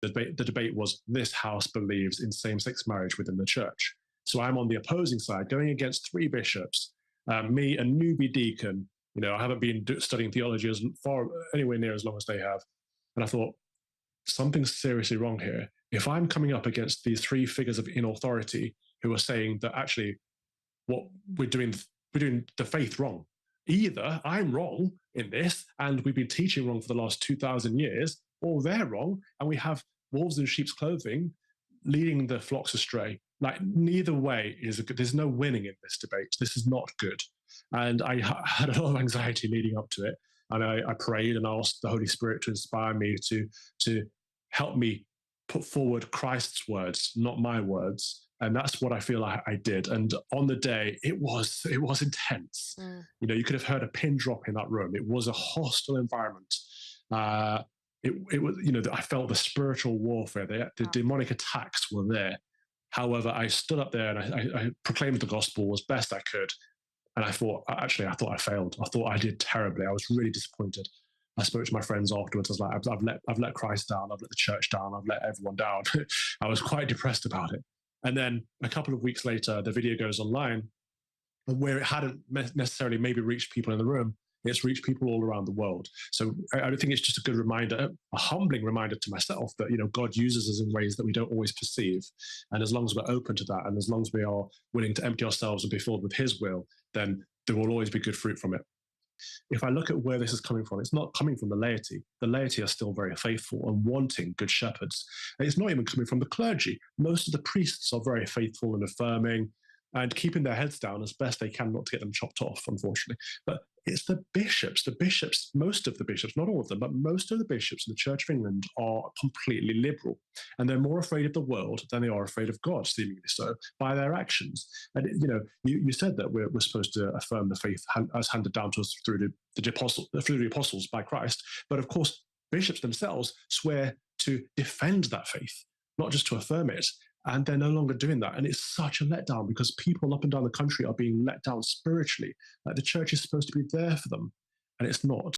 The debate was, this house believes in same-sex marriage within the church. So I'm on the opposing side, going against three bishops, me, a newbie deacon. I haven't been studying theology anywhere near as long as they have. And I thought, something's seriously wrong here. If I'm coming up against these three figures in authority who are saying that actually what we're doing the faith wrong. Either I'm wrong in this and we've been teaching wrong for the last 2,000 years, or they're wrong and we have wolves in sheep's clothing leading the flocks astray. Like, neither way is good. There's no winning in this debate. This is not good. And I had a lot of anxiety leading up to it. And I prayed and asked the Holy Spirit to inspire me to help me put forward Christ's words, not my words. And that's what I feel I did. And on the day, it was intense. You could have heard a pin drop in that room. It was a hostile environment. It was, I felt the spiritual warfare. The demonic attacks were there. However, I stood up there and I proclaimed the gospel as best I could. And I thought I failed. I thought I did terribly. I was really disappointed. I spoke to my friends afterwards. I was like, I've let Christ down. I've let the church down. I've let everyone down. I was quite depressed about it. And then a couple of weeks later, the video goes online, where it hadn't necessarily maybe reached people in the room. It's reached people all around the world. So I think it's just a good reminder, a humbling reminder to myself that, God uses us in ways that we don't always perceive. And as long as we're open to that, and as long as we are willing to empty ourselves and be filled with his will, then there will always be good fruit from it. If I look at where this is coming from, it's not coming from the laity. The laity are still very faithful and wanting good shepherds. And it's not even coming from the clergy. Most of the priests are very faithful and affirming and keeping their heads down as best they can not to get them chopped off, unfortunately. But it's the bishops, most of the bishops, not all of them, but most of the bishops in the Church of England are completely liberal. And they're more afraid of the world than they are afraid of God, seemingly so, by their actions. And, you said that we're supposed to affirm the faith as handed down to us through the apostles by Christ. But of course, bishops themselves swear to defend that faith, not just to affirm it. And they're no longer doing that. And it's such a letdown because people up and down the country are being let down spiritually. Like, the church is supposed to be there for them, and it's not.